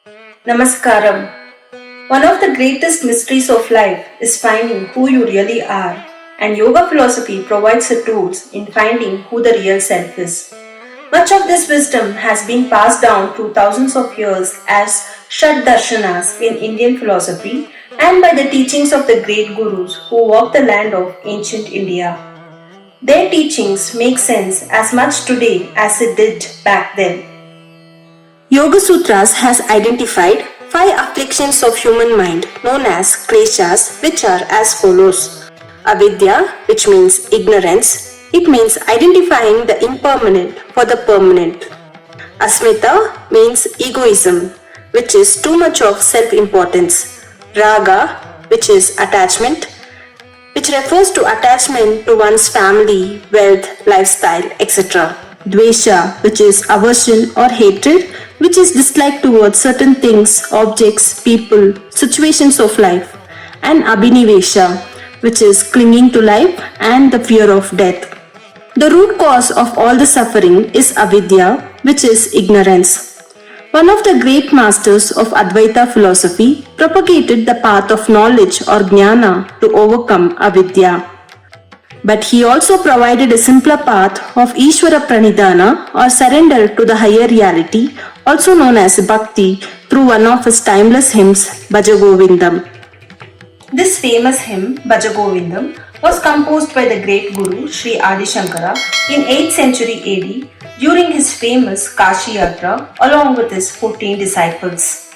Namaskaram. One of the greatest mysteries of life is finding who you really are, and yoga philosophy provides the tools in finding who the real self is. Much of this wisdom has been passed down through thousands of years as Shad darshanas in Indian philosophy and by the teachings of the great gurus who walked the land of ancient India. Their teachings make sense as much today as it did back then. Yoga Sutras has identified 5 afflictions of human mind known as Kleshas, which are as follows. Avidya, which means ignorance. It means identifying the impermanent for the permanent. Asmita means egoism, which is too much of self-importance. Raga, which is attachment, which refers to attachment to one's family, wealth, lifestyle, etc. Dvesa, which is aversion or hatred, which is dislike towards certain things, objects, people, situations of life. And Abhinivesha, which is clinging to life and the fear of death. The root cause of all the suffering is avidya, which is ignorance. One of the great masters of Advaita philosophy propagated the path of knowledge or jnana to overcome avidya. But he also provided a simpler path of Ishvara Pranidhana or surrender to the higher reality, also known as bhakti, through one of his timeless hymns, Bhaja Govindam. This famous hymn, Bhaja Govindam, was composed by the great Guru Sri Adi Shankara in 8th century AD during his famous Kashi Yatra along with his 14 disciples.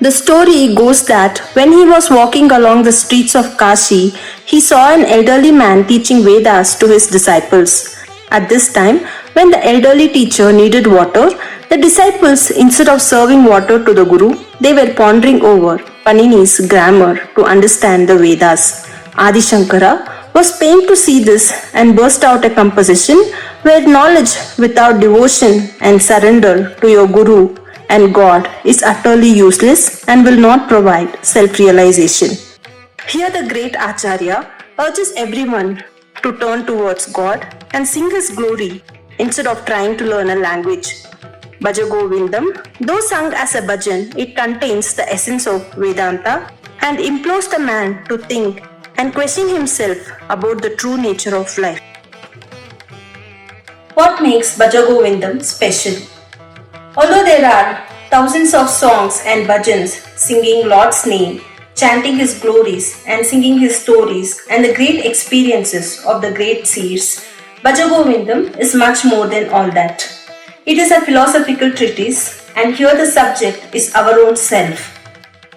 The story goes that when he was walking along the streets of Kashi, he saw an elderly man teaching Vedas to his disciples. At this time, when the elderly teacher needed water, the disciples, instead of serving water to the Guru, they were pondering over Panini's grammar to understand the Vedas. Adi Shankara was pained to see this and burst out a composition where knowledge without devotion and surrender to your Guru and God is utterly useless and will not provide self-realization. Here the great Acharya urges everyone to turn towards God and sing His glory instead of trying to learn a language. Bhaja Govindam, though sung as a bhajan, it contains the essence of Vedanta and implores the man to think and question himself about the true nature of life. What makes Bhaja Govindam special? Although there are thousands of songs and bhajans singing Lord's name, chanting His glories and singing His stories and the great experiences of the great seers, Bhaja Govindam is much more than all that. It is a philosophical treatise, and here the subject is our own self.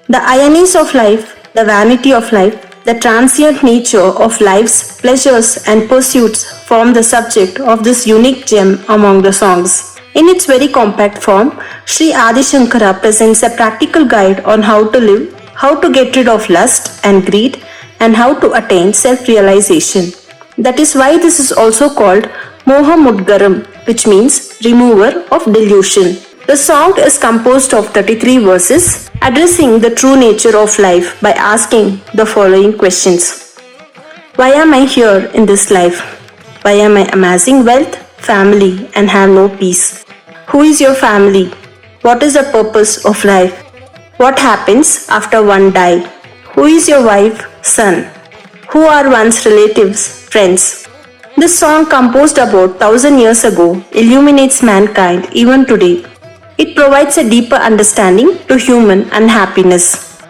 The ironies of life, the vanity of life, the transient nature of life's pleasures and pursuits form the subject of this unique gem among the songs. In its very compact form, Sri Adi Shankara presents a practical guide on how to live, how to get rid of lust and greed, and how to attain self-realization. That is why this is also called Moha Mudgaram, which means remover of delusion. The song is composed of 33 verses addressing the true nature of life by asking the following questions. Why am I here in this life? Why am I amassing wealth, family, and have no peace? Who is your family? What is the purpose of life? What happens after one dies? Who is your wife, son? Who are one's relatives, friends? This song, composed about 1000 years ago, illuminates mankind even today. It provides a deeper understanding to human unhappiness.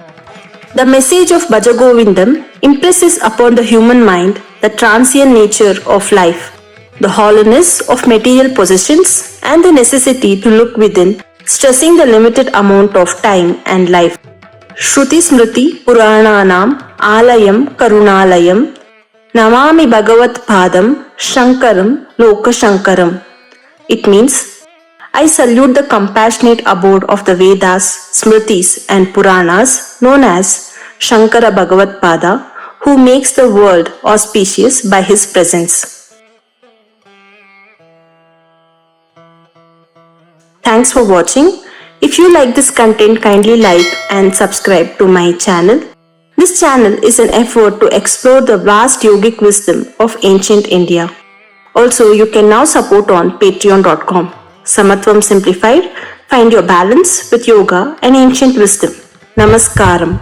The message of Bhaja Govindam impresses upon the human mind the transient nature of life, the hollowness of material possessions, and the necessity to look within, stressing the limited amount of time and life. Shruti Smriti Purananam Alayam Karunalayam Namami Bhagavat Padam Shankaram Loka Shankaram. It means, I salute the compassionate abode of the Vedas, Smritis and Puranas known as Shankara Bhagavat Pada, who makes the world auspicious by his presence. Thanks for watching. If you like this content, kindly like and subscribe to my channel. This channel is an effort to explore the vast yogic wisdom of ancient India. Also, you can now support on patreon.com. Samatvam Simplified, Find your balance with yoga and ancient wisdom. Namaskaram.